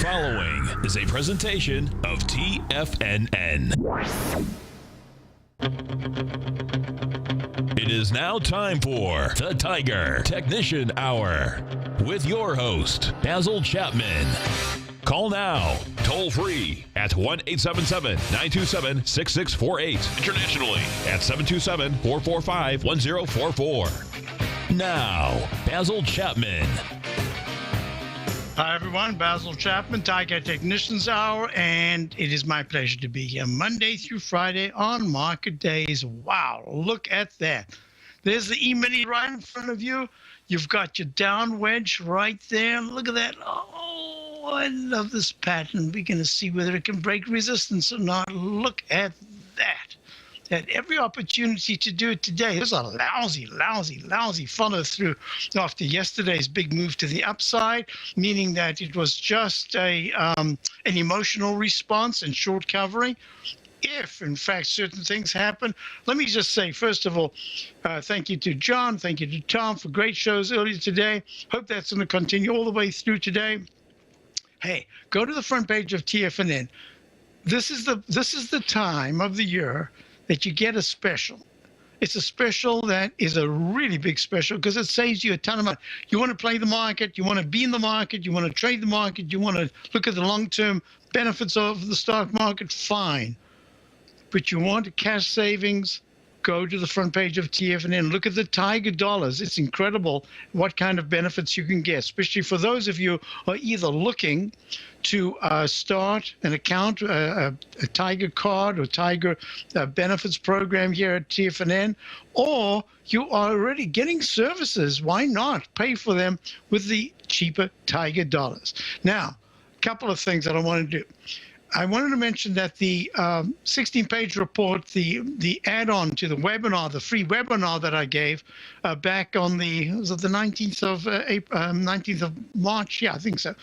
following is a presentation of TFNN. It is now time for the Tiger Technician Hour with your host, Basil Chapman. Call now, toll free at 1-877-927-6648. Internationally at 727-445-1044. Now, Basil Chapman. Hi, everyone. Basil Chapman, Tiger Technicians Hour, and it is my pleasure to be here Monday through Friday on market days. Wow, look at that. There's the E-mini right in front of you. You've got your down wedge right there. Look at that. Oh, I love this pattern. We're going to see whether it can break resistance or not. Look at that. Had every opportunity to do it today. It was a lousy follow through after yesterday's big move to the upside, meaning that it was just an emotional response and short covering. If, in fact, certain things happen, let me just say, first of all, thank you to John, thank you to Tom for great shows earlier today. Hope that's going to continue all the way through today. Hey, go to the front page of TFNN. This is the time of the year that you get a special. It's a special that is a really big special because it saves you a ton of money. You want to play the market, you want to be in the market, you want to trade the market, you want to look at the long-term benefits of the stock market, fine. But you want cash savings, go to the front page of TFNN. Look at the Tiger dollars. It's incredible what kind of benefits you can get, especially for those of you who are either looking to start an account, a Tiger card or Tiger benefits program here at TFNN, or you are already getting services. Why not pay for them with the cheaper Tiger dollars? Now, a couple of things that I want to do. I wanted to mention that the 16-page report, the add-on to the webinar, the free webinar that I gave back on the 19th of April, 19th of March. Yeah, I think so.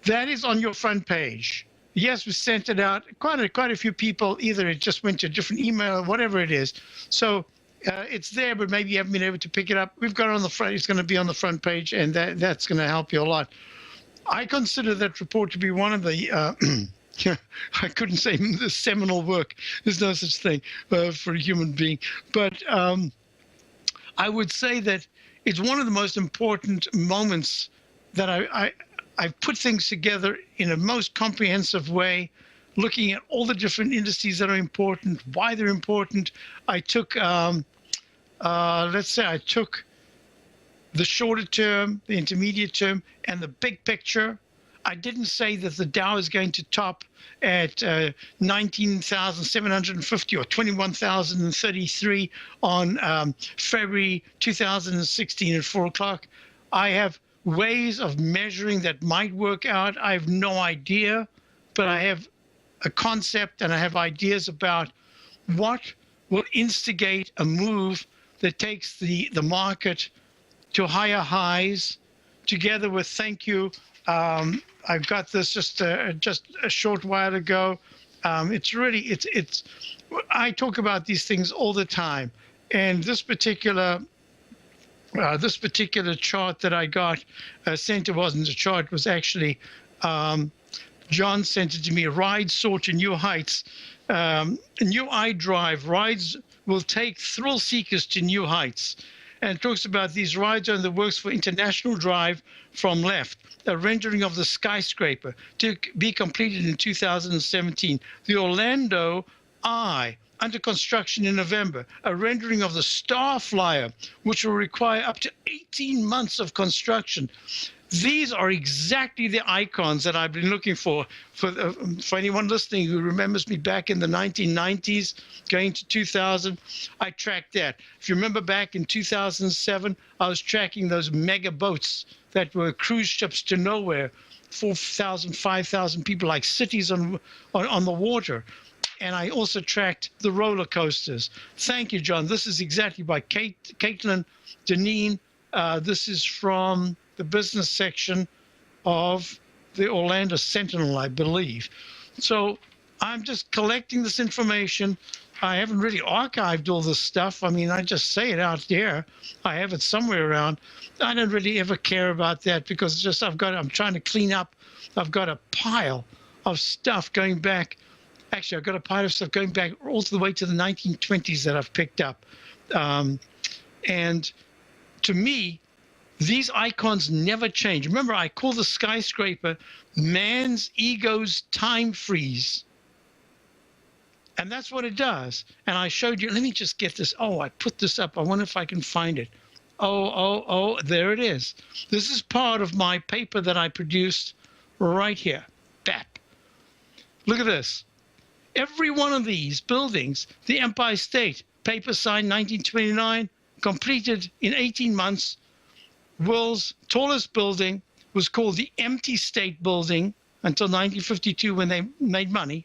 That is on your front page. Yes, we sent it out. Quite a few people, either it just went to a different email or whatever it is. So it's there, but maybe you haven't been able to pick it up. We've got it on the front. It's going to be on the front page, and that's going to help you a lot. I consider that report to be one of the, I couldn't say the seminal work. There's no such thing for a human being. But I would say that it's one of the most important moments that I've put things together in a most comprehensive way, looking at all the different indices that are important, why they're important. I took, let's say I took the shorter term, the intermediate term, and the big picture. I didn't say that the Dow is going to top at 19,750 or 21,033 on February 2016 at 4 o'clock. I have ways of measuring that might work out. I have no idea, but I have a concept and I have ideas about what will instigate a move that takes the market to higher highs, together with, thank you, I've got this just a short while ago. It's I talk about these things all the time, and this particular chart that I got sent, it wasn't a chart, it was actually John sent it to me. Rides soar to new heights. A new iDrive, rides will take thrill seekers to new heights. And it talks about these rides on the works for International Drive from left, a rendering of the skyscraper to be completed in 2017. The Orlando Eye, under construction in November, a rendering of the Star Flyer, which will require up to 18 months of construction. These are exactly the icons that I've been looking for anyone listening who remembers me back in the 1990s, going to 2000. I tracked that. If you remember back in 2007, I was tracking those mega boats that were cruise ships to nowhere, 4,000, 5,000 people, like cities on the water. And I also tracked the roller coasters. Thank you, John. This is exactly by Caitlin Deneen. This is from the business section of the Orlando Sentinel, I believe. So I'm just collecting this information. I haven't really archived all this stuff. I mean, I just say it out there. I have it somewhere around. I don't really ever care about that because it's just I'm trying to clean up. I've got a pile of stuff going back. Actually, I've got a pile of stuff going back all the way to the 1920s that I've picked up. And to me, these icons never change. Remember, I call the skyscraper man's ego's time freeze. And that's what it does. And I showed you, let me just get this. Oh, I put this up. I wonder if I can find it. Oh, there it is. This is part of my paper that I produced right here. BAP. Look at this. Every one of these buildings, the Empire State, paper signed 1929, completed in 18 months. World's tallest building was called the Empty State Building until 1952 when they made money.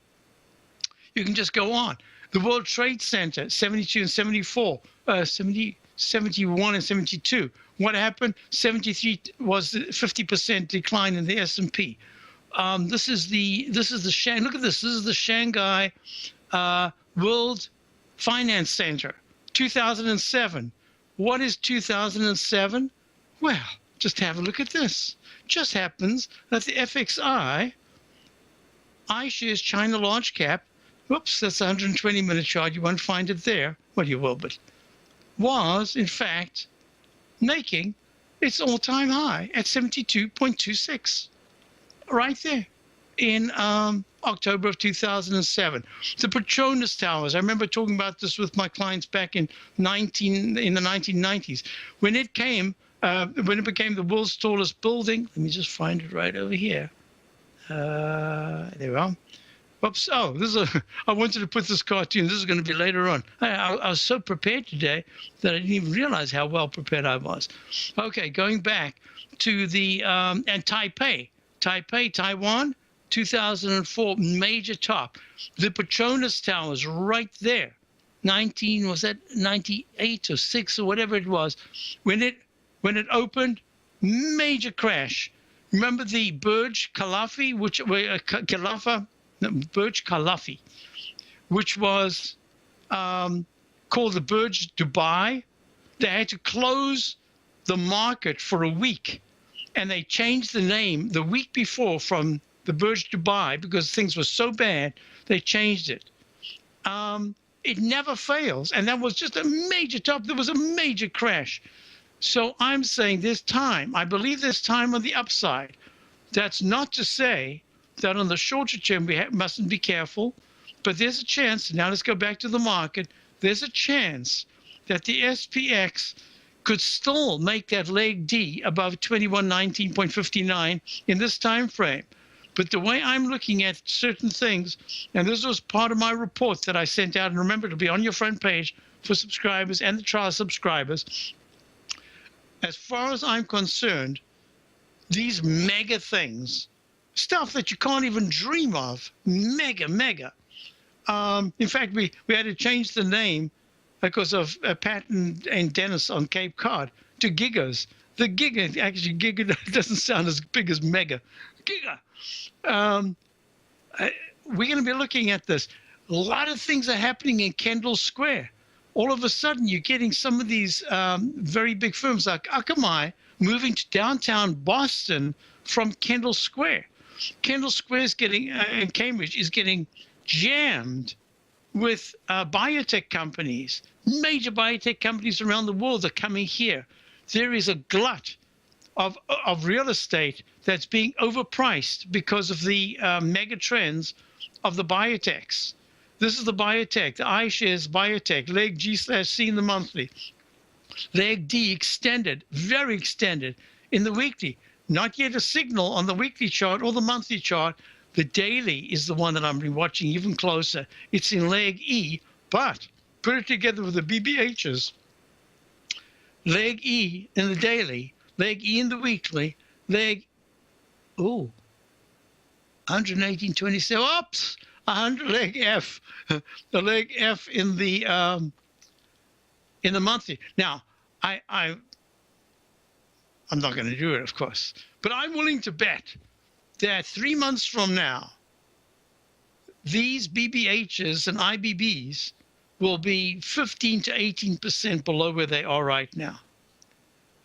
You can just go on. The World Trade Center, 72 and 74, 71 and 72. What happened? 73 was the 50% decline in the S&P. This is the look at this. This is the Shanghai World Finance Center, 2007. What is 2007? Well, just have a look at this. Just happens that the FXI, iShares China Large Cap, whoops, that's a 120-minute chart. You won't find it there. Well, you will, but was, in fact, making its all-time high at 72.26, right there in October of 2007. The Petronas Towers, I remember talking about this with my clients back in the 1990s. When it became the world's tallest building, let me just find it right over here. There we are. Oops. Oh, I wanted to put this cartoon. This is going to be later on. I was so prepared today that I didn't even realize how well prepared I was. Okay, going back to the, and Taipei, Taiwan, 2004, major top. The Petronas Towers right there, 98 or 6 or whatever it was. When it opened, major crash. Remember the Burj Khalifa, Burj Khalifa, which was called the Burj Dubai. They had to close the market for a week, and they changed the name the week before from the Burj Dubai because things were so bad. They changed it. It never fails, and that was just a major top. There was a major crash. So I'm saying there's time. I believe there's time on the upside. That's not to say that on the shorter term we mustn't be careful, but there's a chance. Now let's go back to the market. There's a chance that the SPX could still make that leg D above 2119.59 in this time frame. But the way I'm looking at certain things, and this was part of my report that I sent out, and remember, it'll be on your front page for subscribers and the trial subscribers. As far as I'm concerned, these mega things, stuff that you can't even dream of, mega. In fact, we had to change the name because of Pat and Dennis on Cape Cod to Gigas. The Giga, actually Giga doesn't sound as big as mega. Giga. We're going to be looking at this. A lot of things are happening in Kendall Square. All of a sudden, you're getting some of these very big firms like Akamai moving to downtown Boston from Kendall Square. Kendall Square is getting, in Cambridge, is getting jammed with biotech companies. Major biotech companies around the world are coming here. There is a glut of real estate that's being overpriced because of the mega trends of the biotechs. This is the biotech, the iShares biotech, leg G/C in the monthly. Leg D extended, very extended in the weekly. Not yet a signal on the weekly chart or the monthly chart. The daily is the one that I'm watching even closer. It's in leg E, but put it together with the BBHs. Leg E in the daily, leg E in the weekly, leg, 118.27, oops, 100 leg F, the leg F in the monthly. Now, I'm not going to do it, of course, but I'm willing to bet that 3 months from now, these BBHs and IBBs will be 15 to 18% below where they are right now.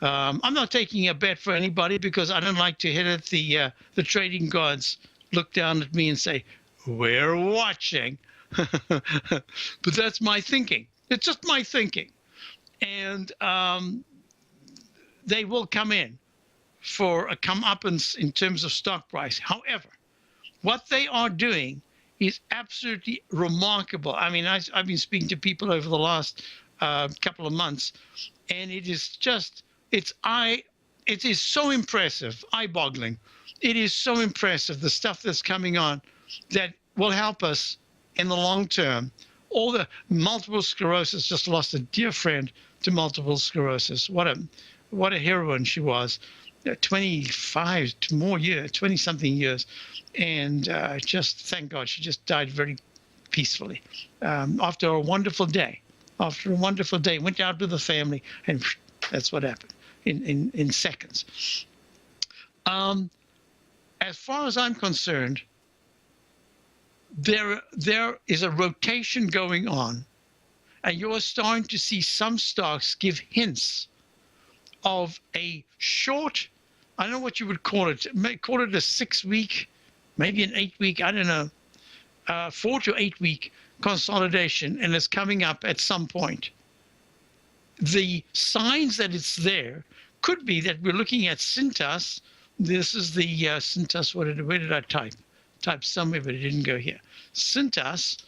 I'm not taking a bet for anybody because I don't like to hit at the trading gods look down at me and say, we're watching. But that's my thinking. It's just my thinking. And they will come in for a comeuppance in terms of stock price. However, what they are doing is absolutely remarkable. I mean, I've been speaking to people over the last couple of months, and it is just, it is so impressive, eye-boggling. It is so impressive, the stuff that's coming on that will help us in the long term. All the multiple sclerosis, just lost a dear friend to multiple sclerosis. What a heroine she was. 25 more years, 20-something years. And just, thank God, she just died very peacefully. After a wonderful day, went out with the family, and that's what happened in seconds. As far as I'm concerned, there is a rotation going on, and you're starting to see some stocks give hints of a short, I don't know what you would call it a 6-week, maybe an 8-week, I don't know, 4 to 8 week consolidation, and it's coming up at some point. The signs that it's there could be that we're looking at Cintas. This is the Cintas, where did I type? Type somewhere, but it didn't go here. Cintas,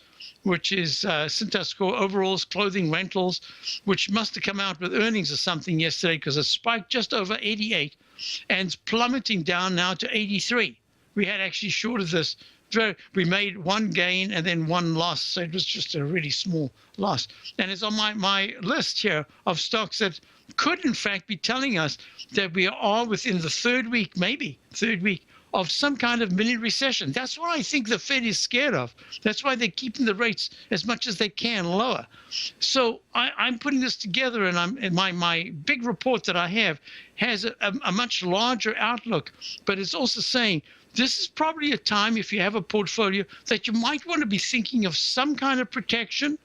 which is Cintas Core Overalls, Clothing Rentals, which must have come out with earnings or something yesterday because it spiked just over 88 and it's plummeting down now to 83. We had actually shorted this. We made one gain and then one loss, so it was just a really small loss. And it's on my list here of stocks that could, in fact, be telling us that we are within the third week of some kind of mini recession. That's what I think the Fed is scared of. That's why they're keeping the rates as much as they can lower. So I'm putting this together, and my big report that I have has a much larger outlook, but it's also saying this is probably a time, if you have a portfolio, that you might want to be thinking of some kind of protection.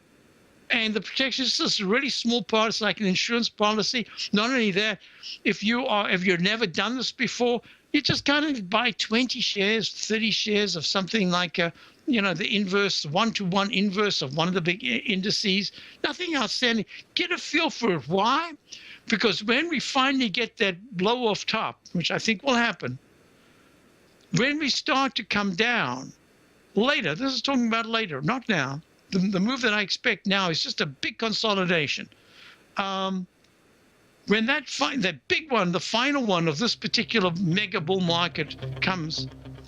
And the protection is just a really small part. It's like an insurance policy. Not only that, if you've never done this before, you just kind of buy 20 shares, 30 shares of something like the inverse, 1-to-1 inverse of one of the big indices. Nothing outstanding. Get a feel for it. Why? Because when we finally get that blow off top, which I think will happen, when we start to come down later, this is talking about later, not now. The move that I expect now is just a big consolidation. When that big one, the final one of this particular mega bull market comes,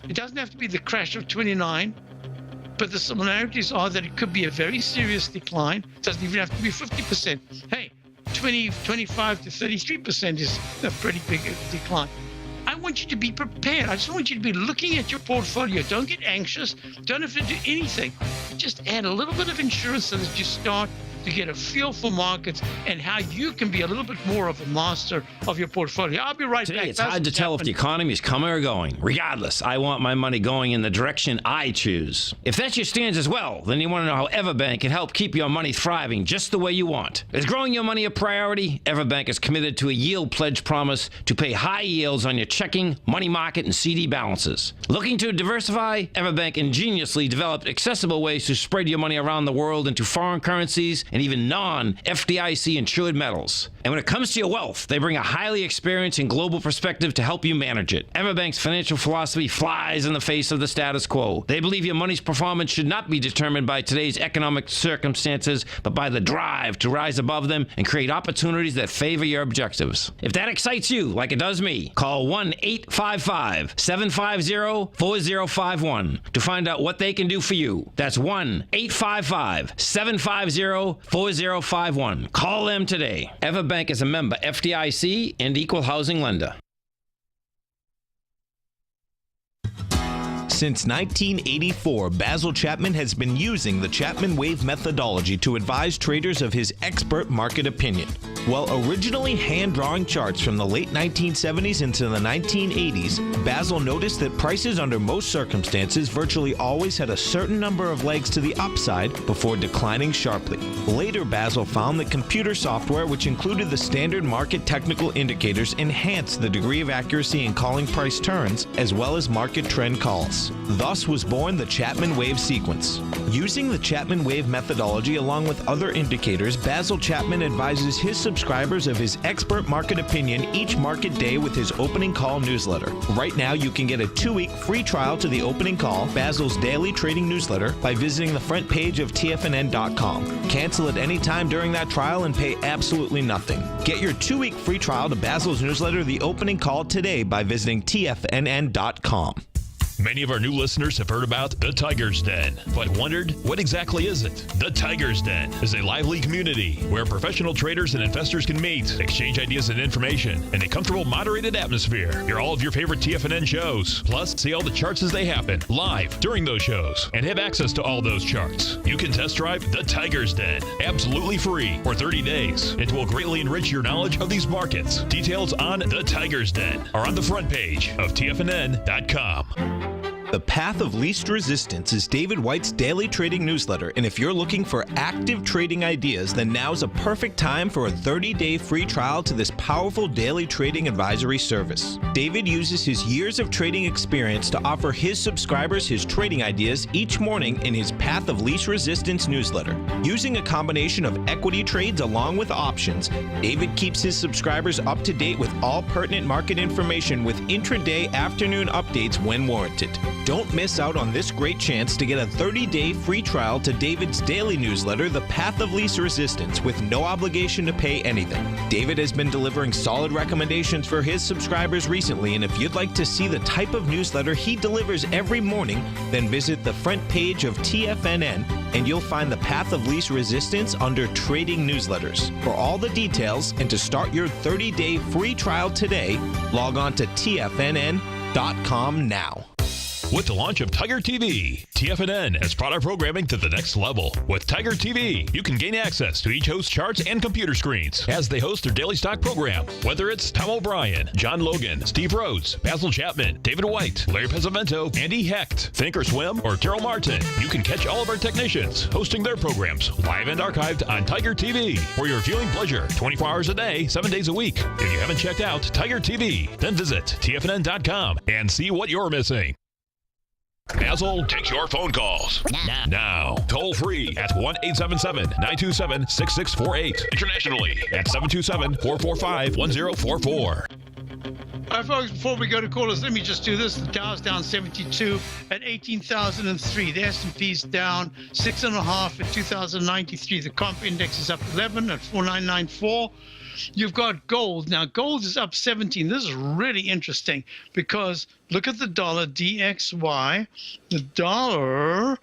it doesn't have to be the crash of 29, but the similarities are that it could be a very serious decline. It doesn't even have to be 50%. Hey, 25 to 33% is a pretty big decline. I want you to be prepared. I just want you to be looking at your portfolio. Don't get anxious. Don't have to do anything. Just add a little bit of insurance so that you start to get a feel for markets and how you can be a little bit more of a master of your portfolio. I'll be right back. Today, it's hard to tell if the economy is coming or going. Regardless, I want my money going in the direction I choose. If that's your stance as well, then you want to know how Everbank can help keep your money thriving just the way you want. Is growing your money a priority? Everbank is committed to a yield pledge promise to pay high yields on your checking, money market, and CD balances. Looking to diversify? Everbank ingeniously developed accessible ways to spread your money around the world into foreign currencies and even non-FDIC insured metals. And when it comes to your wealth, they bring a highly experienced and global perspective to help you manage it. Everbank's financial philosophy flies in the face of the status quo. They believe your money's performance should not be determined by today's economic circumstances, but by the drive to rise above them and create opportunities that favor your objectives. If that excites you, like it does me, call 1-855-750-4051 to find out what they can do for you. That's 1-855-750-4051. Call them today. Everbank is a member FDIC and equal housing lender. Since 1984, Basil Chapman has been using the Chapman Wave methodology to advise traders of his expert market opinion. While originally hand-drawing charts from the late 1970s into the 1980s, Basil noticed that prices under most circumstances virtually always had a certain number of legs to the upside before declining sharply. Later, Basil found that computer software, which included the standard market technical indicators, enhanced the degree of accuracy in calling price turns as well as market trend calls. Thus was born the Chapman Wave sequence. Using the Chapman Wave methodology along with other indicators, Basil Chapman advises his subscribers of his expert market opinion each market day with his opening call newsletter. Right now, you can get a 2-week free trial to the opening call, Basil's daily trading newsletter, by visiting the front page of TFNN.com. Cancel at any time during that trial and pay absolutely nothing. Get your 2-week free trial to Basil's newsletter, The Opening Call, today by visiting TFNN.com. Many of our new listeners have heard about the Tiger's Den, but wondered, what exactly is it? The Tiger's Den is a lively community where professional traders and investors can meet, exchange ideas and information in a comfortable, moderated atmosphere. Hear all of your favorite TFNN shows, plus see all the charts as they happen live during those shows, and have access to all those charts. You can test drive the Tiger's Den absolutely free for 30 days. It will greatly enrich your knowledge of these markets. Details on the Tiger's Den are on the front page of TFNN.com. The Path of Least Resistance is David White's daily trading newsletter, and if you're looking for active trading ideas, then now's a perfect time for a 30-day free trial to this powerful daily trading advisory service. David uses his years of trading experience to offer his subscribers his trading ideas each morning in his Path of Least Resistance newsletter. Using a combination of equity trades along with options, David keeps his subscribers up to date with all pertinent market information with intraday afternoon updates when warranted. Don't miss out on this great chance to get a 30-day free trial to David's daily newsletter, The Path of Least Resistance, with no obligation to pay anything. David has been delivering solid recommendations for his subscribers recently, and if you'd like to see the type of newsletter he delivers every morning, then visit the front page of TFNN, and you'll find The Path of Least Resistance under Trading Newsletters. For all the details and to start your 30-day free trial today, log on to TFNN.com now. With the launch of Tiger TV, TFNN has brought our programming to the next level. With Tiger TV, you can gain access to each host's charts and computer screens as they host their daily stock program. Whether it's Tom O'Brien, John Logan, Steve Rhodes, Basil Chapman, David White, Larry Pesavento, Andy Hecht, Thinkorswim, or Terrell Martin, you can catch all of our technicians hosting their programs live and archived on Tiger TV for your viewing pleasure 24 hours a day, 7 days a week. If you haven't checked out Tiger TV, then visit TFNN.com and see what you're missing. Basil takes your phone calls now. Toll free at 1-877-927-6648. Internationally at 727-445-1044. All right, folks, before we go to callers, let me just do this. The Dow's down 72 at 18,003. The S&P's down 6.5 at 2,093. The comp index is up 11 at 4,994. You've got gold. Now, gold is up 17. This is really interesting because look at the dollar, DXY. The dollar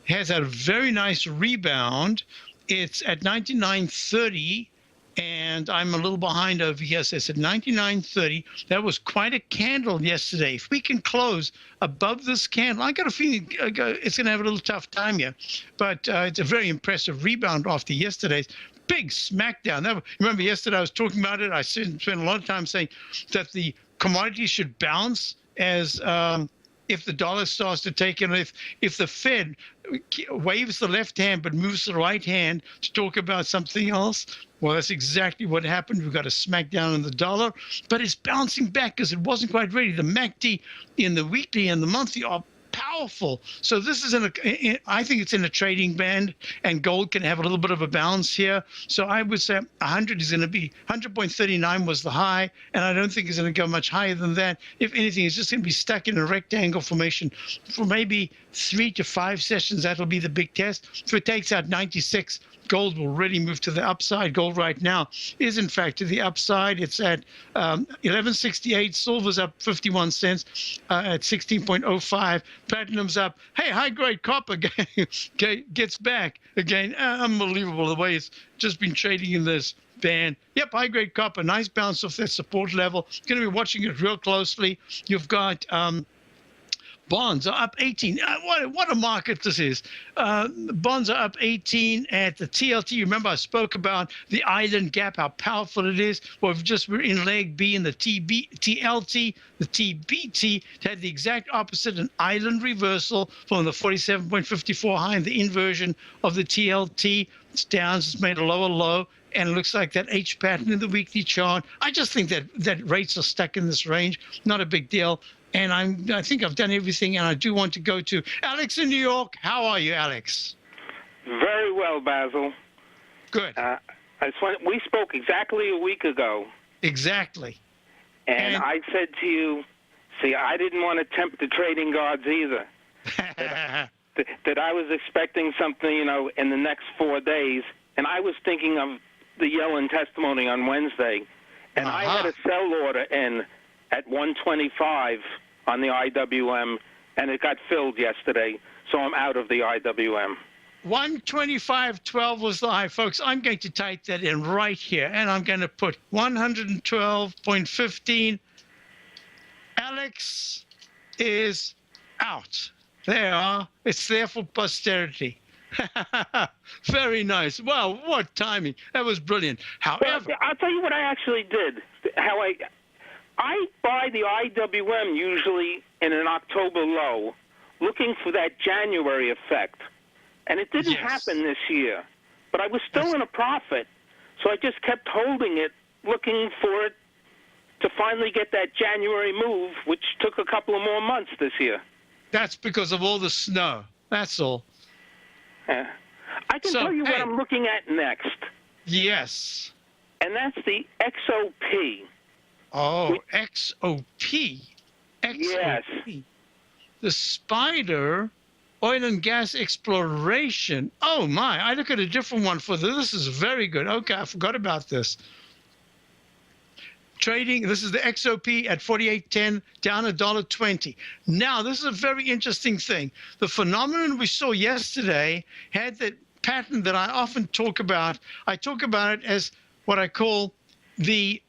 has had a very nice rebound. It's at 99.30, and I'm a little behind over here. So it's at 99.30. That was quite a candle yesterday. If we can close above this candle, I got a feeling it's going to have a little tough time here. But it's a very impressive rebound after yesterday's big smackdown. Remember yesterday I was talking about it. I spent a lot of time saying that the commodities should bounce as if the dollar starts to take it. If the Fed waves the left hand but moves the right hand to talk about something else, well, that's exactly what happened. We've got a smackdown in the dollar, but it's bouncing back because it wasn't quite ready. The MACD in the weekly and the monthly are powerful. So this is I think it's in a trading band, and gold can have a little bit of a bounce here. So I would say 100 is going to be 100.39 was the high, and I don't think it's going to go much higher than that. If anything, it's just going to be stuck in a rectangle formation for maybe 3 to 5 sessions. That'll be the big test. If it takes out 96, gold will really move to the upside. Gold right now is in fact to the upside. It's at 11.68. Silver's up 51 cents at 16.05. Platinum's up. Hey, high grade copper gets back again. Unbelievable the way it's just been trading in this band. Yep, high grade copper, nice bounce off that support level. Going to be watching it real closely. You've got Bonds are up 18. What a market this is. Bonds are up 18 at the TLT. Remember, I spoke about the island gap, how powerful it is. Well, we're in leg B in the TLT. The TBT had the exact opposite, an island reversal from the 47.54 high and the inversion of the TLT. It's down, it's made a lower low. And it looks like that H pattern in the weekly chart. I just think that rates are stuck in this range. Not a big deal. And I think I've done everything, and I do want to go to Alex in New York. How are you, Alex? Very well, Basil. Good. We spoke exactly a week ago. Exactly. And I said to you, see, I didn't want to tempt the trading gods either. that I was expecting something, in the next 4 days. And I was thinking of the Yellen testimony on Wednesday. And I had a sell order in at 125 on the IWM, and it got filled yesterday, so I'm out of the IWM. 125.12 was the high, folks. I'm going to type that in right here, and I'm going to put 112.15. Alex is out. There, it's there for posterity. Very nice. Wow, what timing. That was brilliant. However, well, I'll tell you what I actually did. I buy the IWM usually in an October low, looking for that January effect. And it didn't happen this year. But I was still in a profit, so I just kept holding it, looking for it to finally get that January move, which took a couple of more months this year. That's because of all the snow. That's all. I can tell you what I'm looking at next. Yes. And that's the XOP. Oh, XOP. Yes. The Spider Oil and Gas Exploration. Oh, my. I look at a different one for this. This is very good. Okay, I forgot about this. Trading, this is the XOP at 48.10, down $1.20. Now, this is a very interesting thing. The phenomenon we saw yesterday had that pattern that I often talk about. I talk about it as what I call the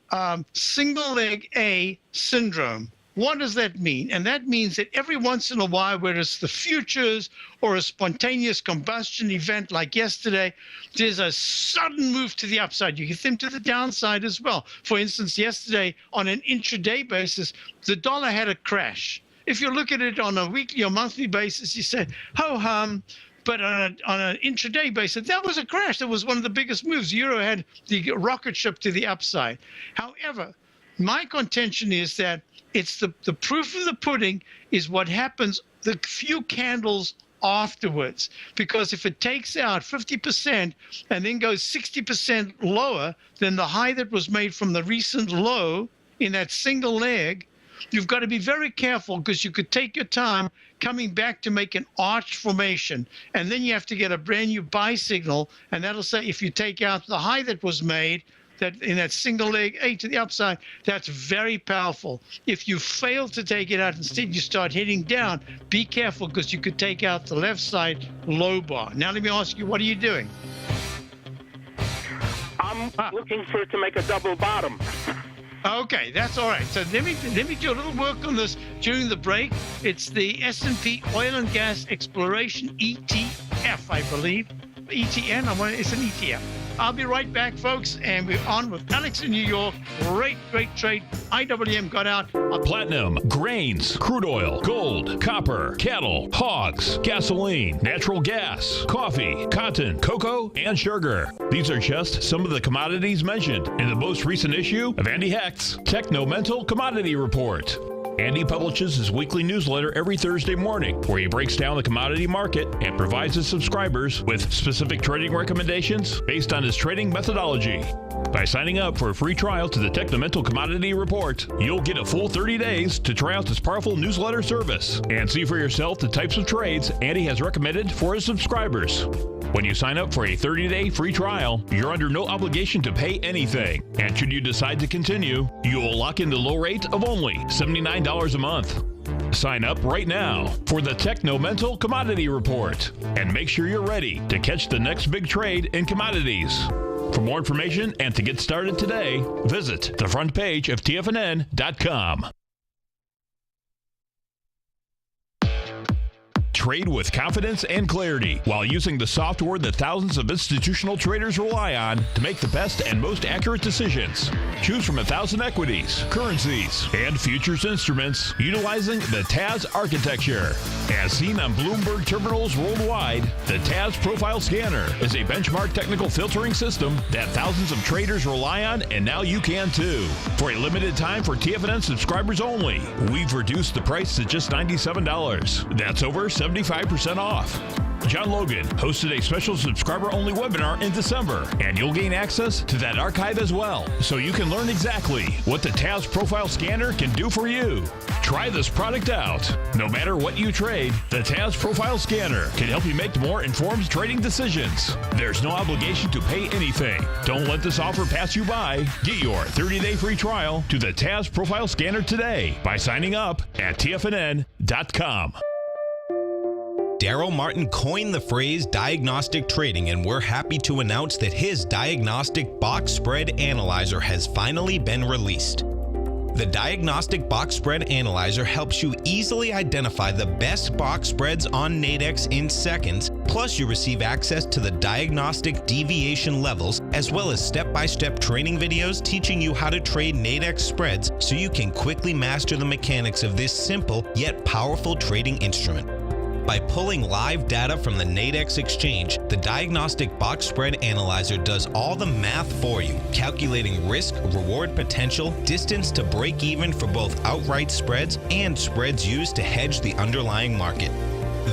single leg A syndrome. What does that mean? And that means that every once in a while, whether it's the futures or a spontaneous combustion event like yesterday, there's a sudden move to the upside. You get them to the downside as well. For instance, yesterday on an intraday basis, the dollar had a crash. If you look at it on a weekly or monthly basis, you say, ho-hum. But on an intraday basis, that was a crash. That was one of the biggest moves. Euro had the rocket ship to the upside. However, my contention is that it's the proof of the pudding is what happens the few candles afterwards. Because if it takes out 50% and then goes 60% lower than the high that was made from the recent low in that single leg, you've got to be very careful because you could take your time coming back to make an arch formation. And then you have to get a brand new buy signal. And that'll say if you take out the high that was made, that in that single leg A to the upside, that's very powerful. If you fail to take it out, instead you start hitting down, be careful because you could take out the left side low bar. Now let me ask you, what are you doing? I'm looking for it to make a double bottom. Okay, that's all right. So let me do a little work on this during the break. It's the S&P Oil and Gas Exploration ETF, I believe. ETN, it's an ETF. I'll be right back, folks, and we're on with Alex in New York. Great trade. IWM got out. Platinum, grains, crude oil, gold, copper, cattle, hogs, gasoline, natural gas, coffee, cotton, cocoa, and sugar. These are just some of the commodities mentioned in the most recent issue of Andy Hecht's Techno-Mental Commodity Report. Andy publishes his weekly newsletter every Thursday morning, where he breaks down the commodity market and provides his subscribers with specific trading recommendations based on his trading methodology. By signing up for a free trial to the Techno-Mental Commodity Report, you'll get a full 30 days to try out this powerful newsletter service and see for yourself the types of trades Andy has recommended for his subscribers. When you sign up for a 30-day free trial, you're under no obligation to pay anything. And should you decide to continue, you will lock in the low rate of only $79 a month. Sign up right now for the Techno-Mental Commodity Report and make sure you're ready to catch the next big trade in commodities. For more information and to get started today, visit the front page of TFNN.com. Trade with confidence and clarity while using the software that thousands of institutional traders rely on to make the best and most accurate decisions. Choose from 1,000 equities, currencies, and futures instruments utilizing the TAS architecture. As seen on Bloomberg terminals worldwide, the TAS Profile Scanner is a benchmark technical filtering system that thousands of traders rely on, and now you can too. For a limited time for TFNN subscribers only, we've reduced the price to just $97. That's over 75% off. John Logan hosted a special subscriber-only webinar in December, and you'll gain access to that archive as well, so you can learn exactly what the TAS Profile Scanner can do for you. Try this product out. No matter what you trade, the TAS Profile Scanner can help you make more informed trading decisions. There's no obligation to pay anything. Don't let this offer pass you by. Get your 30-day free trial to the TAS Profile Scanner today by signing up at TFNN.com. Daryl Martin coined the phrase diagnostic trading, and we're happy to announce that his diagnostic box spread analyzer has finally been released. The Diagnostic Box Spread Analyzer helps you easily identify the best box spreads on Nadex in seconds, plus you receive access to the diagnostic deviation levels, as well as step-by-step training videos teaching you how to trade Nadex spreads so you can quickly master the mechanics of this simple yet powerful trading instrument. By pulling live data from the Nadex exchange, the Diagnostic Box Spread Analyzer does all the math for you, calculating risk, reward potential, distance to break even for both outright spreads and spreads used to hedge the underlying market.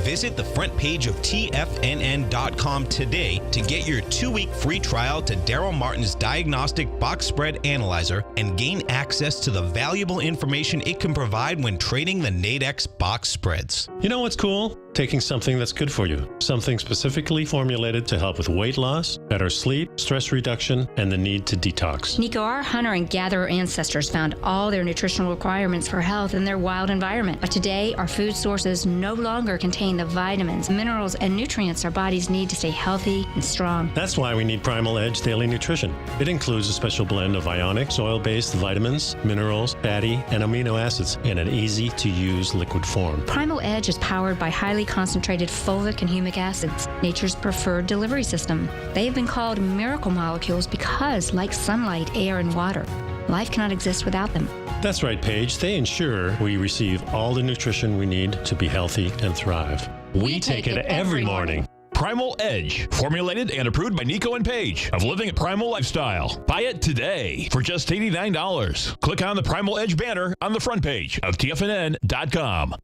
Visit the front page of TFNN.com today to get your 2-week free trial to Daryl Martin's Diagnostic Box Spread Analyzer and gain access to the valuable information it can provide when trading the Nadex box spreads. You know what's cool? Taking something that's good for you. Something specifically formulated to help with weight loss, better sleep, stress reduction, and the need to detox. Nico, our hunter and gatherer ancestors found all their nutritional requirements for health in their wild environment. But today, our food sources no longer contain the vitamins, minerals, and nutrients our bodies need to stay healthy and strong. That's why we need Primal Edge Daily Nutrition. It includes a special blend of ionic, soil-based vitamins, minerals, fatty, and amino acids in an easy-to-use liquid form. Primal Edge is powered by highly concentrated fulvic and humic acids, nature's preferred delivery system. They have been called miracle molecules because, like sunlight, air, and water, life cannot exist without them. That's right, Paige. They ensure we receive all the nutrition we need to be healthy and thrive. We take it every morning. Primal Edge, formulated and approved by Nico and Paige of Living a Primal Lifestyle. Buy it today for just $89. Click on the Primal Edge banner on the front page of TFNN.com.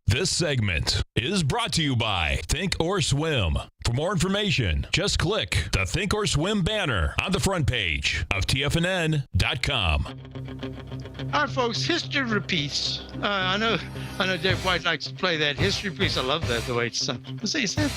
This segment is brought to you by Think or Swim. For more information, just click the Think or Swim banner on the front page of TFNN.com. All right, folks, history repeats. I know Dave White likes to play that. History repeats. I love that, the way it's is that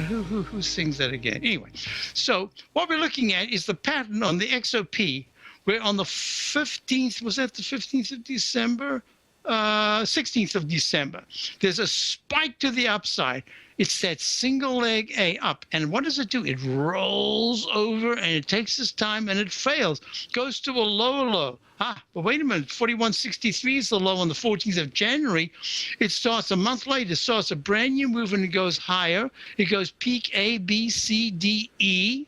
who sings that again? Anyway, so what we're looking at is the pattern on the XOP. Where on the 15th, was that the 15th of December? 16th of December. There's a spike to the upside. It's that single leg A up. And what does it do? It rolls over and it takes its time and it fails. Goes to a lower low. But wait a minute. 41.63 is the low on the 14th of January. It starts a month later. It starts a brand new move and it goes higher. It goes peak A, B, C, D, E.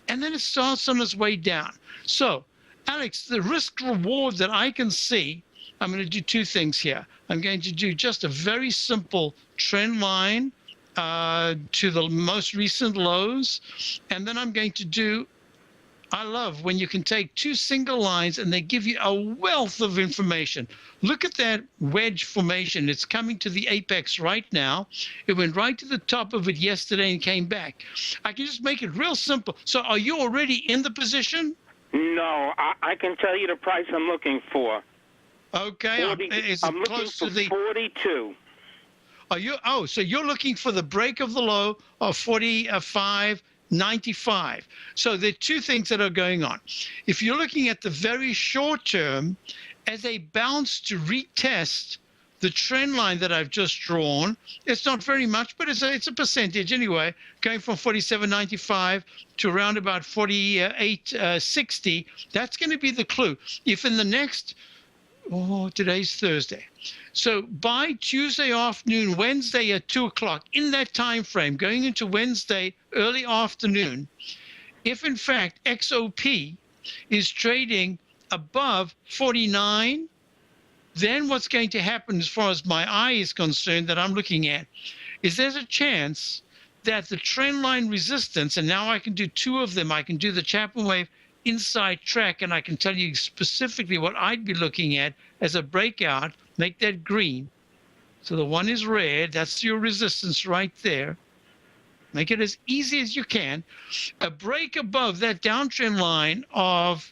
And then it starts on its way down. So, Alex, the risk reward that I can see, I'm going to do two things here. I'm going to do just a very simple trend line to the most recent lows. And then I'm going to do, I love when you can take two single lines and they give you a wealth of information. Look at that wedge formation. It's coming to the apex right now. It went right to the top of it yesterday and came back. I can just make it real simple. So are you already in the position? No, I can tell you the price I'm looking for. Okay, I'm looking for 42. Are you? Oh, so you're looking for the break of the low of 45.95. So there are two things that are going on. If you're looking at the very short term, as a bounce to retest the trend line that I've just drawn, it's not very much, but it's a percentage anyway, going from 47.95 to around about 48.60. That's going to be the clue. If in the next today's Thursday. So by Tuesday afternoon, Wednesday at 2 o'clock, in that time frame, going into Wednesday early afternoon, if in fact XOP is trading above 49, then what's going to happen as far as my eye is concerned that I'm looking at is there's a chance that the trend line resistance, and now I can do two of them. I can do the Chapman wave inside track, and I can tell you specifically what I'd be looking at as a breakout. Make that green. So the one is red. That's your resistance right there. Make it as easy as you can. A break above that downtrend line of,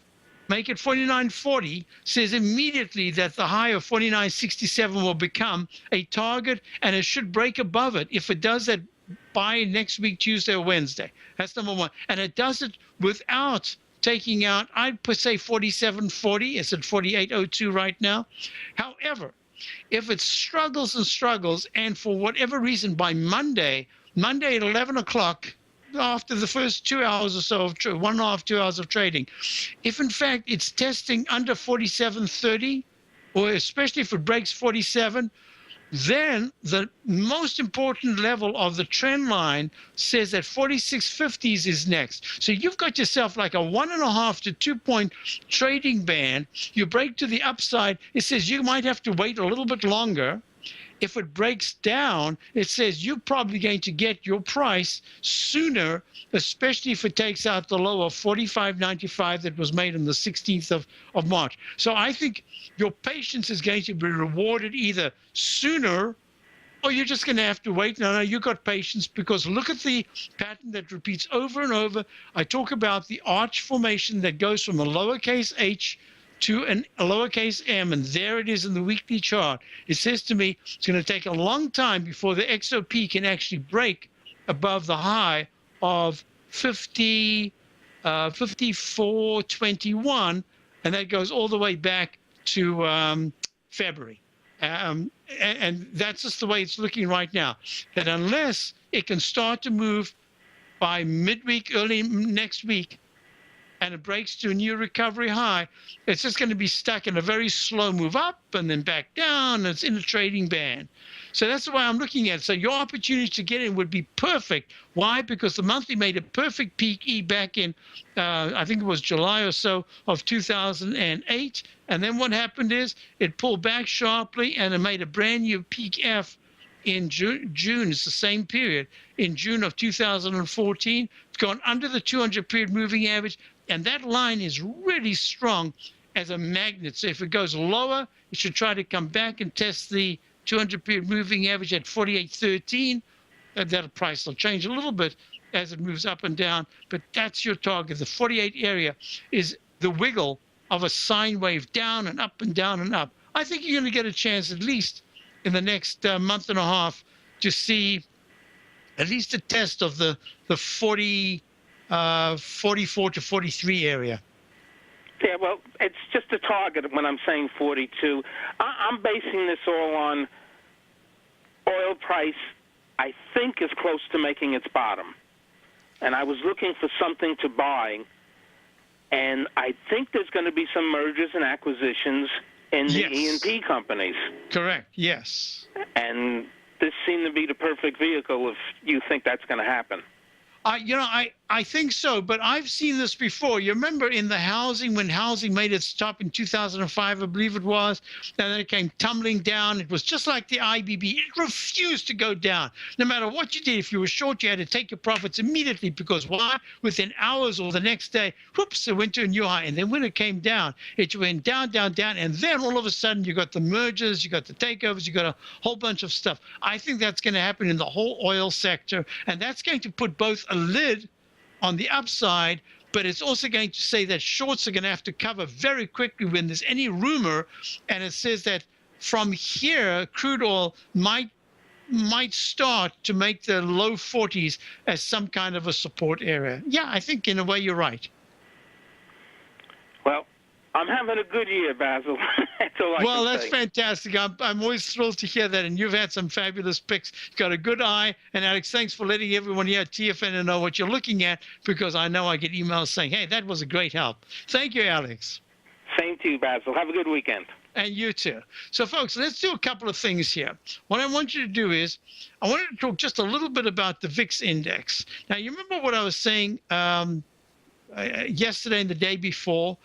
make it 49.40, says immediately that the high of 49.67 will become a target, and it should break above it. If it does that by next week, Tuesday or Wednesday. That's number one. And it does it without taking out, I'd say 47.40. It's at 48.02 right now. However, if it struggles and struggles, and for whatever reason by Monday at 11 o'clock, after the first 2 hours or so of 1.5, 2 hours of trading, if in fact it's testing under 47.30, or especially if it breaks 47, then the most important level of the trend line says that 46.50s is next. So you've got yourself like a 1.5 to 2 point trading band. You break to the upside, it says you might have to wait a little bit longer. If it breaks down, it says you're probably going to get your price sooner, especially if it takes out the low of 45.95 that was made on the 16th of March. So I think your patience is going to be rewarded either sooner, or you're just going to have to wait. No, you got patience, because look at the pattern that repeats over and over. I talk about the arch formation that goes from a lowercase h to a lowercase m, and there it is in the weekly chart. It says to me it's going to take a long time before the XOP can actually break above the high of 54.21, and that goes all the way back to February. And that's just the way it's looking right now, that unless it can start to move by midweek, early next week, and it breaks to a new recovery high, it's just going to be stuck in a very slow move up and then back down, and it's in a trading band. So that's the way I'm looking at it. So your opportunity to get in would be perfect. Why? Because the monthly made a perfect peak E back in, I think it was July or so of 2008. And then what happened is it pulled back sharply, and it made a brand new peak F in June. It's the same period. In June of 2014, it's gone under the 200 period moving average. And that line is really strong as a magnet. So if it goes lower, it should try to come back and test the 200 period moving average at 48.13. That price will change a little bit as it moves up and down, but that's your target. The 48 area is the wiggle of a sine wave down and up and down and up. I think you're going to get a chance, at least in the next month and a half, to see at least a test of the 44 to 43 area. Yeah, well, it's just a target when I'm saying 42. I'm basing this all on oil price, I think, is close to making its bottom. And I was looking for something to buy, and I think there's going to be some mergers and acquisitions in the E&P companies. Correct, yes. And this seemed to be the perfect vehicle if you think that's going to happen. I think so, but I've seen this before. You remember in the housing, when housing made its top in 2005, I believe it was, and then it came tumbling down. It was just like the IBB. It refused to go down. No matter what you did, if you were short, you had to take your profits immediately, because why? Within hours or the next day, whoops, it went to a new high. And then when it came down, it went down, down, down. And then all of a sudden, you got the mergers, you got the takeovers, you got a whole bunch of stuff. I think that's going to happen in the whole oil sector. And that's going to put both a lid on the upside, but it's also going to say that shorts are going to have to cover very quickly when there's any rumor. And it says that from here, crude oil might start to make the low 40s as some kind of a support area. Yeah, I think in a way you're right. Well, I'm having a good year, Basil. That's all I can say. Well, that's fantastic. I'm always thrilled to hear that, and you've had some fabulous picks. You've got a good eye, and Alex, thanks for letting everyone here at TFNN know what you're looking at, because I know I get emails saying, hey, that was a great help. Thank you, Alex. Same to you, Basil. Have a good weekend. And you too. So, folks, let's do a couple of things here. What I want you to do is, I wanted to talk just a little bit about the VIX index. Now, you remember what I was saying yesterday and the day before?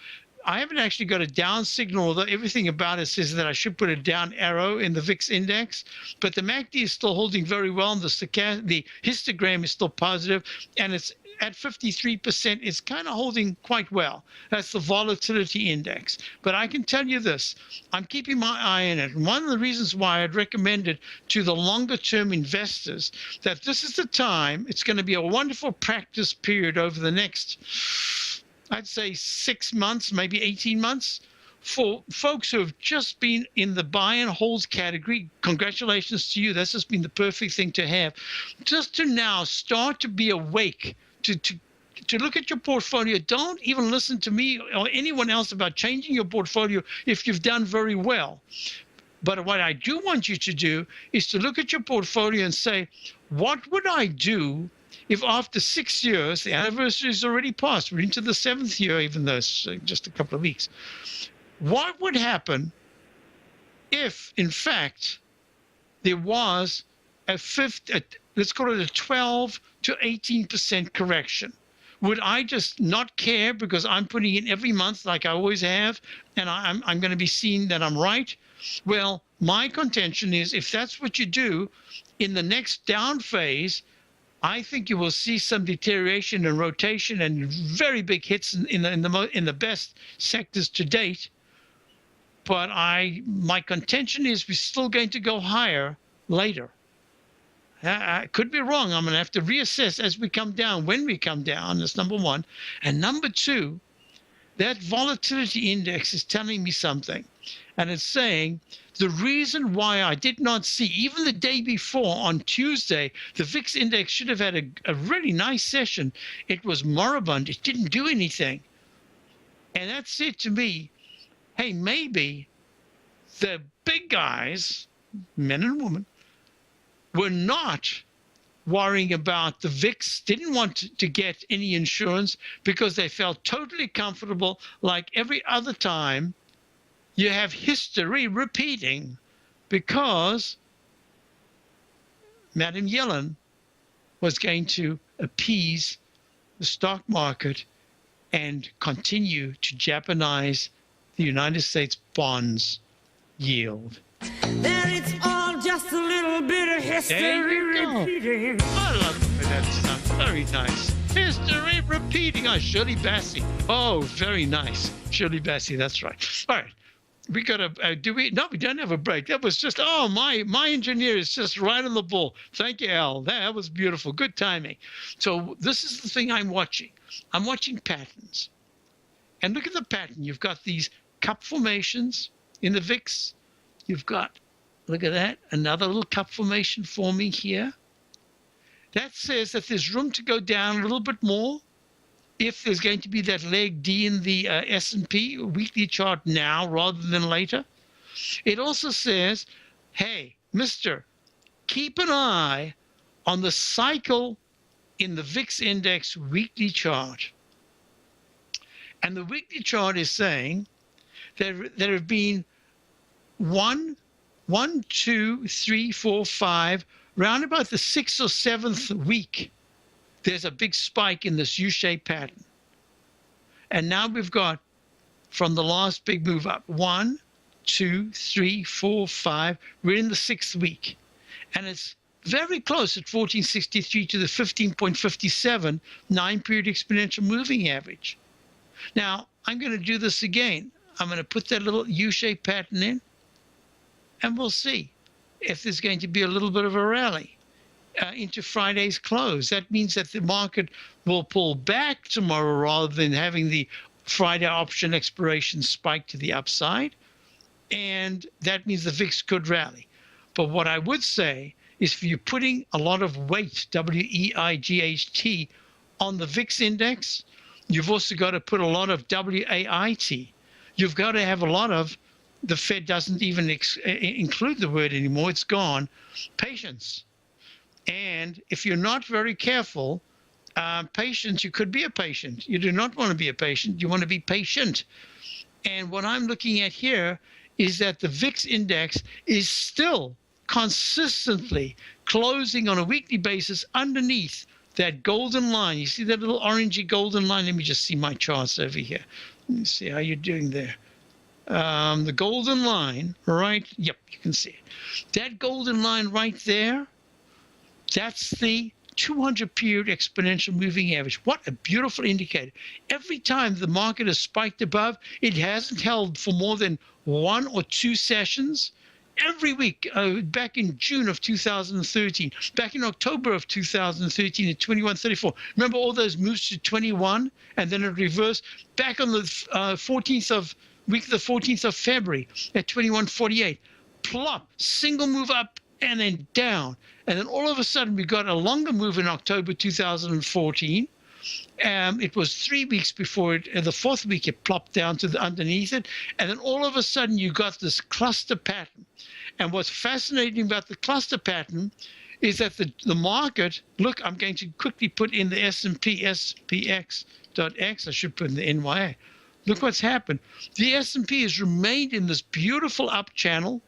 I haven't actually got a down signal, although everything about it says that I should put a down arrow in the VIX index. But the MACD is still holding very well, and the histogram is still positive, and it's at 53%. It's kind of holding quite well. That's the volatility index. But I can tell you this, I'm keeping my eye on it. And one of the reasons why I'd recommend it to the longer term investors, that this is the time, it's going to be a wonderful practice period over the next, I'd say 6 months, maybe 18 months, for folks who have just been in the buy and hold category. Congratulations to you. This has been the perfect thing to have. Just to now start to be awake, to look at your portfolio. Don't even listen to me or anyone else about changing your portfolio if you've done very well. But what I do want you to do is to look at your portfolio and say, what would I do if after 6 years, the anniversary is already passed, we're into the 7th year, even though it's just a couple of weeks. What would happen if, in fact, there was let's call it a 12 to 18% correction? Would I just not care because I'm putting in every month like I always have, and I'm going to be seeing that I'm right? Well, my contention is if that's what you do in the next down phase, I think you will see some deterioration and rotation and very big hits in the best sectors to date. But my contention is we're still going to go higher later. I could be wrong. I'm going to have to reassess as we come down, when we come down. That's number one. And number two, that volatility index is telling me something. And it's saying the reason why I did not see, even the day before on Tuesday, the VIX index should have had a really nice session. It was moribund. It didn't do anything. And that said to me, hey, maybe the big guys, men and women, were not worrying about the VIX, didn't want to get any insurance because they felt totally comfortable. Like every other time, you have history repeating because Madam Yellen was going to appease the stock market and continue to jeopardize the United States bonds yield. Then it's all just a little bit of history repeating. I love that stuff. Very nice. History repeating. Oh, Shirley Bassey. Oh, very nice. Shirley Bassey, that's right. All right. We got to, no, we don't have a break. That was just, my engineer is just right on the ball. Thank you, Al. That was beautiful. Good timing. So this is the thing I'm watching. I'm watching patterns. And look at the pattern. You've got these cup formations in the VIX. You've got, look at that, another little cup formation forming here. That says that there's room to go down a little bit more if there's going to be that leg D in the S&P weekly chart now rather than later. It also says, hey, mister, keep an eye on the cycle in the VIX index weekly chart. And the weekly chart is saying that there have been 1, 2, 3, 4, 5, round about the 6th or 7th week, there's a big spike in this U-shaped pattern. And now we've got, from the last big move up, 1, 2, 3, 4, 5, we're in the 6th week. And it's very close at 1463 to the 15.57 9-period exponential moving average. Now, I'm going to do this again. I'm going to put that little U-shaped pattern in, and we'll see if there's going to be a little bit of a rally into Friday's close. That means that the market will pull back tomorrow rather than having the Friday option expiration spike to the upside. And that means the VIX could rally. But what I would say is if you're putting a lot of weight, W-E-I-G-H-T, on the VIX index, you've also got to put a lot of W-A-I-T. You've got to have a lot of, the Fed doesn't even include the word anymore, it's gone, patience. And if you're not very careful, patience, you could be a patient. You do not want to be a patient, you want to be patient. And what I'm looking at here is that the VIX index is still consistently closing on a weekly basis underneath that golden line. You see that little orangey golden line? Let me just see my charts over here. Let me see how you're doing there. The golden line, right? Yep, you can see it. That golden line right there, that's the 200-period exponential moving average. What a beautiful indicator. Every time the market has spiked above, it hasn't held for more than 1 or 2 sessions. Every week, back in June of 2013, back in October of 2013 at 21.34. Remember all those moves to 21 and then it reversed? Back on the 14th of February at 21.48. Plop, single move up and then down. And then all of a sudden we got a longer move in October 2014. It was 3 weeks before it, the 4th week it plopped down to underneath it. And then all of a sudden you got this cluster pattern. And what's fascinating about the cluster pattern is that the market, look, I'm going to quickly put in the S&P, SPX.X, I should put in the NYA. Look what's happened. The S&P has remained in this beautiful up channel.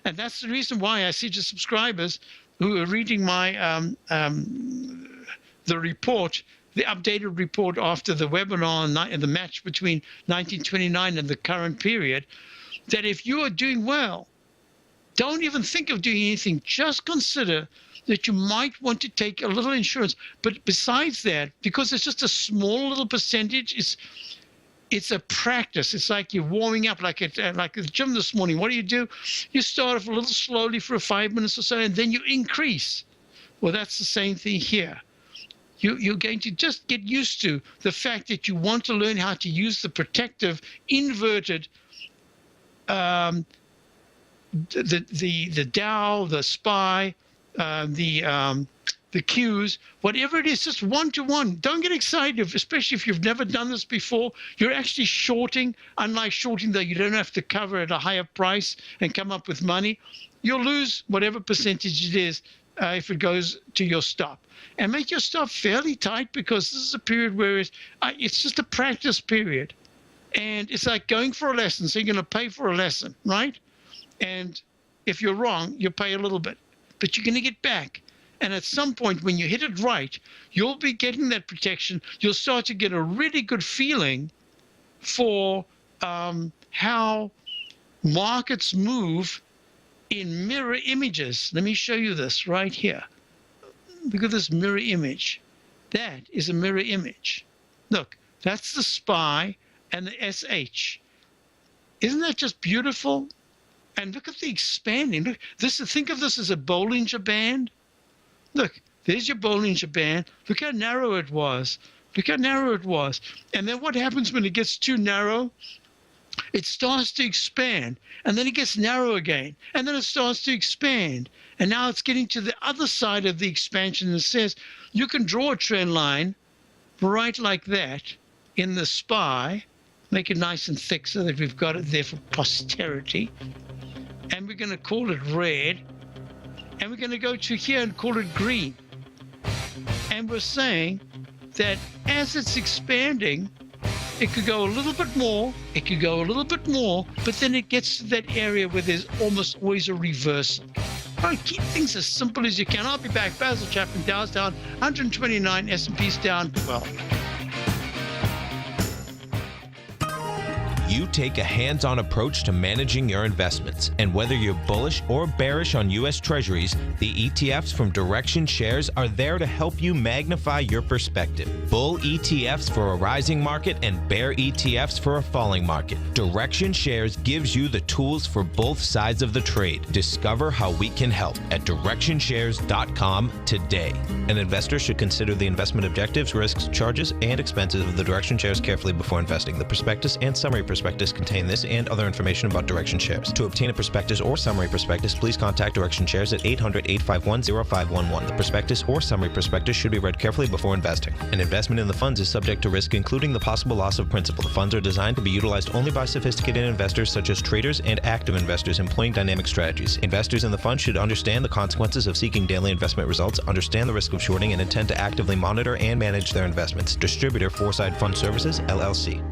And that's the reason why I see the subscribers who are reading my the report, the updated report after the webinar and the match between 1929 and the current period, that if you are doing well, don't even think of doing anything. Just consider that you might want to take a little insurance. But besides that, because it's just a small little percentage, it's a practice. It's like you're warming up, like at the gym this morning. What do? You start off a little slowly for 5 minutes or so, and then you increase. Well, that's the same thing here. You're going to just get used to the fact that you want to learn how to use the protective inverted, the Dow, the SPY, the Qs, whatever it is, just one-to-one. Don't get excited, especially if you've never done this before. You're actually shorting. Unlike shorting, though, you don't have to cover at a higher price and come up with money. You'll lose whatever percentage it is if it goes to your stop. And make your stop fairly tight, because this is a period where it's just a practice period. And it's like going for a lesson. So you're going to pay for a lesson, right? And if you're wrong, you pay a little bit. But you're going to get back. And at some point, when you hit it right, you'll be getting that protection. You'll start to get a really good feeling for how markets move in mirror images. Let me show you this right here. Look at this mirror image. That is a mirror image. Look, that's the SPY and the SH. Isn't that just beautiful? And look at the expanding. Look, think of this as a Bollinger Band. Look, there's your Bollinger Band. Look how narrow it was. Look how narrow it was. And then what happens when it gets too narrow? It starts to expand, and then it gets narrow again, and then it starts to expand. And now it's getting to the other side of the expansion. And it says you can draw a trend line right like that in the SPY, make it nice and thick so that we've got it there for posterity. And we're going to call it red. And we're going to go to here and call it green. And we're saying that as it's expanding, it could go a little bit more, it could go a little bit more, but then it gets to that area where there's almost always a reversal. All right, keep things as simple as you can. I'll be back. Basil Chapman, Dow's down 129, S&P's down 12. You take a hands-on approach to managing your investments, and whether you're bullish or bearish on U.S. Treasuries, the ETFs from Direction Shares are there to help you magnify your perspective. Bull ETFs for a rising market and bear ETFs for a falling market. Direction Shares gives you the tools for both sides of the trade. Discover how we can help at directionshares.com today. An investor should consider the investment objectives, risks, charges, and expenses of the Direction Shares carefully before investing. The prospectus and summary prospectus contain this and other information about Direction Shares. To obtain a prospectus or summary prospectus, please contact Direction Shares at 800-851-0511. The prospectus or summary prospectus should be read carefully before investing. An investment in the funds is subject to risk, including the possible loss of principal. The funds are designed to be utilized only by sophisticated investors such as traders and active investors employing dynamic strategies. Investors in the fund should understand the consequences of seeking daily investment results, understand the risk of shorting, and intend to actively monitor and manage their investments. Distributor Foreside Fund Services, LLC.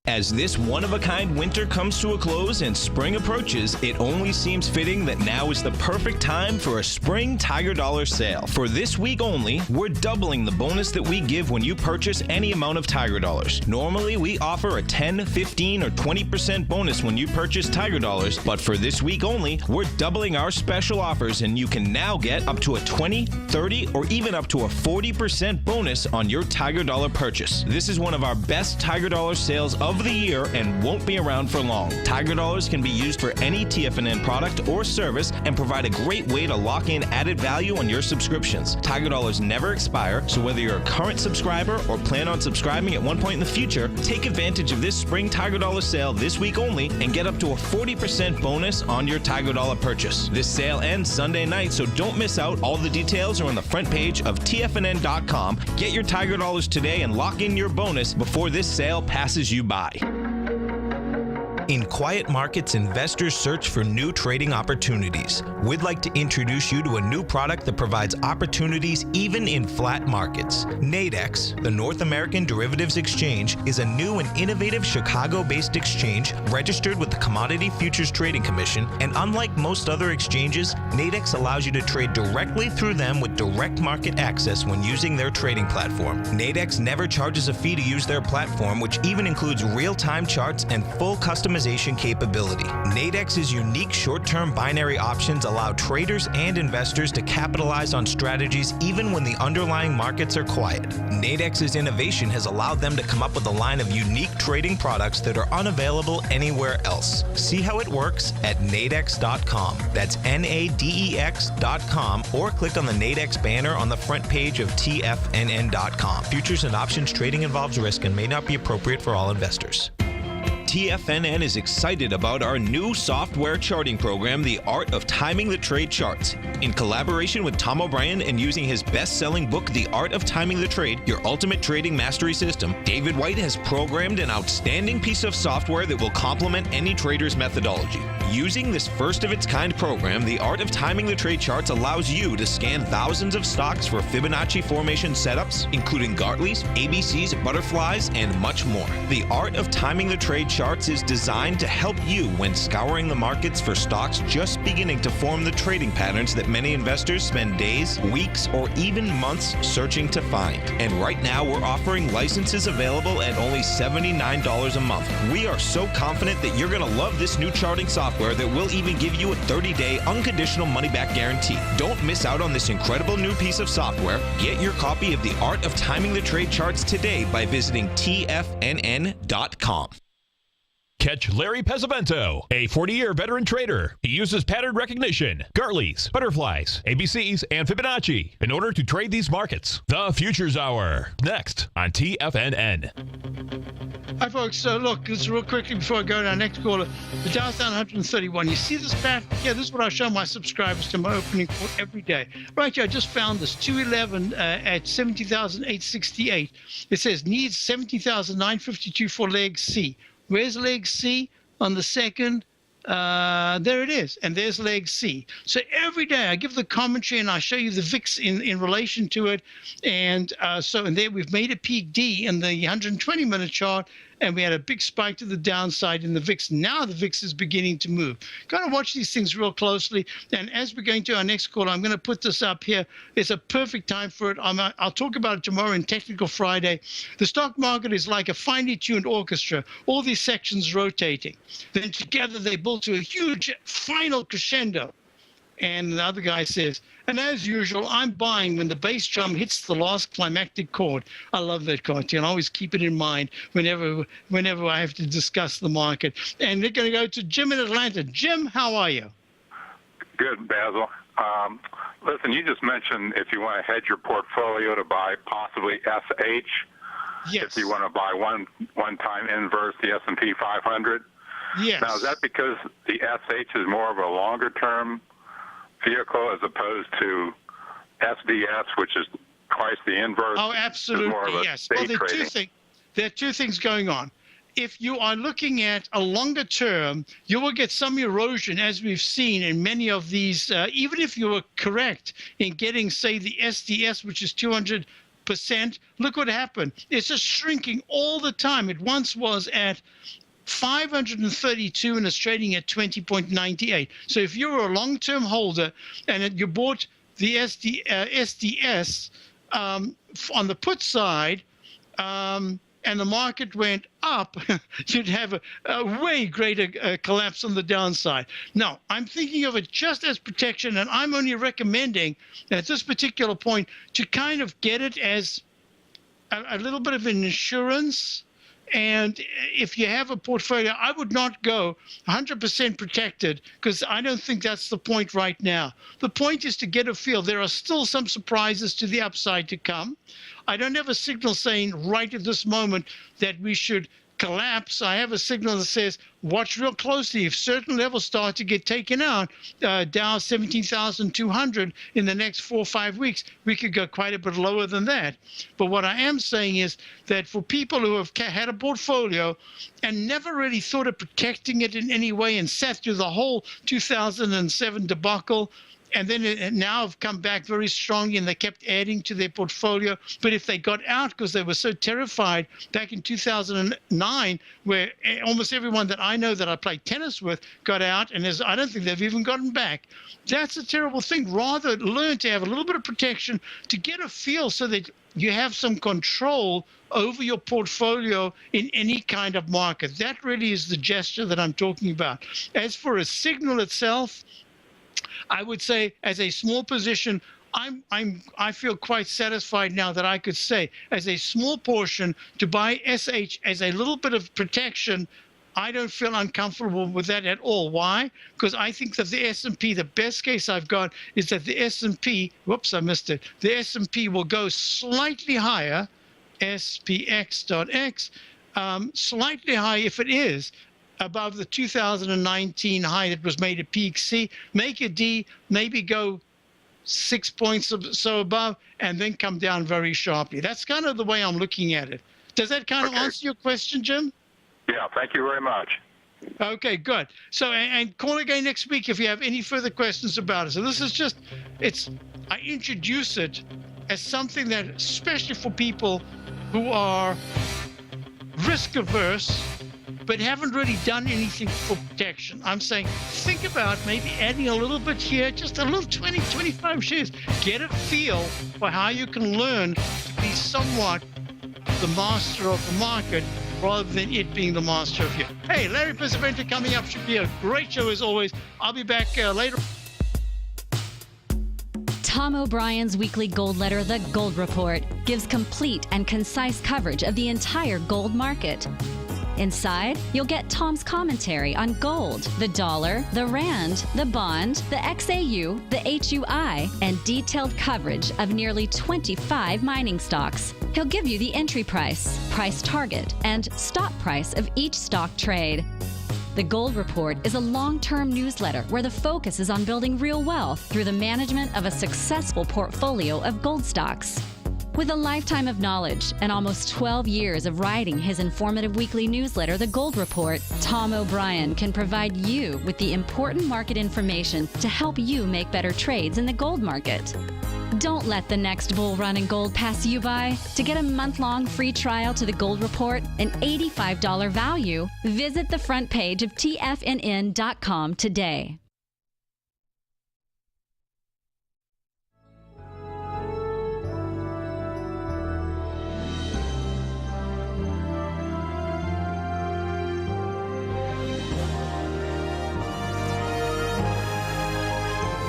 As this one-of-a-kind winter comes to a close and spring approaches, it only seems fitting that now is the perfect time for a spring Tiger Dollar sale. For this week only, we're doubling the bonus that we give when you purchase any amount of Tiger Dollars. Normally, we offer a 10, 15, or 20% bonus when you purchase Tiger Dollars, but for this week only, we're doubling our special offers, and you can now get up to a 20, 30, or even up to a 40% bonus on your Tiger Dollar purchase. This is one of our best Tiger Dollar sales of the year and won't be around for long. Tiger Dollars can be used for any TFNN product or service and provide a great way to lock in added value on your subscriptions. Tiger Dollars never expire, so whether you're a current subscriber or plan on subscribing at one point in the future, take advantage of this spring Tiger Dollar sale this week only and get up to a 40% bonus on your Tiger Dollar purchase. This sale ends Sunday night, so don't miss out. All the details are on the front page of TFNN.com. Get your Tiger Dollars today and lock in your bonus before this sale passes you by. In quiet markets, investors search for new trading opportunities. We'd like to introduce you to a new product that provides opportunities even in flat markets. Nadex, the North American Derivatives Exchange, is a new and innovative Chicago-based exchange registered with the Commodity Futures Trading Commission, and unlike most other exchanges, Nadex allows you to trade directly through them with direct market access when using their trading platform. Nadex never charges a fee to use their platform, which even includes real-time charts and full customization capability. Nadex's unique short-term binary options allow traders and investors to capitalize on strategies even when the underlying markets are quiet. Nadex's innovation has allowed them to come up with a line of unique trading products that are unavailable anywhere else. See how it works at nadex.com. That's NADEX.com, or click on the Nadex banner on the front page of TFNN.com. Futures and options trading involves risk and may not be appropriate for all investors. TFNN is excited about our new software charting program, The Art of Timing the Trade Charts. In collaboration with Tom O'Brien and using his best-selling book, The Art of Timing the Trade, Your Ultimate Trading Mastery System, David White has programmed an outstanding piece of software that will complement any trader's methodology. Using this first-of-its-kind program, The Art of Timing the Trade Charts allows you to scan thousands of stocks for Fibonacci formation setups, including Gartley's, ABC's, butterflies, and much more. The Art of Timing the Trade Charts is designed to help you when scouring the markets for stocks just beginning to form the trading patterns that many investors spend days, weeks, or even months searching to find. And right now, we're offering licenses available at only $79 a month. We are so confident that you're going to love this new charting software that will even give you a 30-day unconditional money-back guarantee. Don't miss out on this incredible new piece of software. Get your copy of The Art of Timing the Trade Charts today by visiting TFNN.com. Catch Larry Pesavento, a 40-year veteran trader. He uses pattern recognition, Gartley's, butterflies, ABCs, and Fibonacci in order to trade these markets. The Futures Hour, next on TFNN. Hi, folks. So, look, just real quickly before I go to our next caller, the Dow's down 131. You see this pattern? Yeah, this is what I show my subscribers to my opening call every day. Right here, I just found this 211 at 70,868. It says needs 70,952 for leg C. Where's leg C on the second? There it is. And there's leg C. So every day I give the commentary and I show you the VIX in relation to it. And and there we've made a peak D in the 120-minute chart. And we had a big spike to the downside in the VIX. Now the VIX is beginning to move. Got to watch these things real closely. And as we're going to our next call, I'm going to put this up here. It's a perfect time for it. I'll talk about it tomorrow in Technical Friday. The stock market is like a finely tuned orchestra, all these sections rotating. Then together they build to a huge final crescendo. And the other guy says, and as usual, I'm buying when the bass drum hits the last climactic chord. I love that cartoon. I always keep it in mind whenever I have to discuss the market. And we're going to go to Jim in Atlanta. Jim, how are you? Good, Basil. Listen, you just mentioned if you want to hedge your portfolio to buy possibly SH. Yes. If you want to buy one-time inverse the S&P 500. Yes. Now, is that because the SH is more of a longer-term vehicle as opposed to SDS, which is twice the inverse? Oh, absolutely, yes. Well, there are two things going on. If you are looking at a longer term, you will get some erosion, as we've seen in many of these, even if you were correct in getting, say, the SDS, which is 200 Look what happened. It's just shrinking all the time. It once was at 532 and it's trading at 20.98. So if you're a long-term holder and you bought the SDS on the put side, and the market went up, you'd have a way greater collapse on the downside. Now, I'm thinking of it just as protection, and I'm only recommending at this particular point to kind of get it as a little bit of an insurance. And if you have a portfolio, I would not go 100% protected, because I don't think that's the point right now. The point is to get a feel. There are still some surprises to the upside to come. I don't have a signal saying right at this moment that we should collapse. I have a signal that says watch real closely. If certain levels start to get taken out, Dow 17,200 in the next 4 or 5 weeks, we could go quite a bit lower than that. But what I am saying is that for people who have had a portfolio and never really thought of protecting it in any way and sat through the whole 2007 debacle, and then now have come back very strongly and they kept adding to their portfolio. But if they got out because they were so terrified back in 2009, where almost everyone that I know that I played tennis with got out, and I don't think they've even gotten back. That's a terrible thing. Rather learn to have a little bit of protection to get a feel so that you have some control over your portfolio in any kind of market. That really is the gesture that I'm talking about. As for a signal itself, I would say as a small position, I feel quite satisfied now that I could say as a small portion to buy SH as a little bit of protection. I don't feel uncomfortable with that at all. Why? Because I think that the S&P, the best case I've got is that the S&P, whoops, I missed it. The S&P will go slightly higher, SPX.X, slightly higher if it is above the 2019 high that was made at peak C, make a D, maybe go 6 points or so above, and then come down very sharply. That's kind of the way I'm looking at it. Does that kind of answer your question, Jim? Yeah, thank you very much. Okay, good. So, and call again next week if you have any further questions about it. So this is just, I introduce it as something that, especially for people who are risk averse, but haven't really done anything for protection. I'm saying, think about maybe adding a little bit here, just a little 20, 25 shares. Get a feel for how you can learn to be somewhat the master of the market rather than it being the master of you. Hey, Larry Pesaventa coming up. Should be a great show as always. I'll be back later. Tom O'Brien's weekly gold letter, The Gold Report, gives complete and concise coverage of the entire gold market. Inside, you'll get Tom's commentary on gold, the dollar, the rand, the bond, the XAU, the HUI, and detailed coverage of nearly 25 mining stocks. He'll give you the entry price, price target, and stop price of each stock trade. The Gold Report is a long-term newsletter where the focus is on building real wealth through the management of a successful portfolio of gold stocks. With a lifetime of knowledge and almost 12 years of writing his informative weekly newsletter, The Gold Report, Tom O'Brien can provide you with the important market information to help you make better trades in the gold market. Don't let the next bull run in gold pass you by. To get a month-long free trial to The Gold Report, an $85 value, visit the front page of TFNN.com today.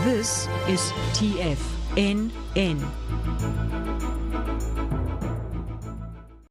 This is TFNN.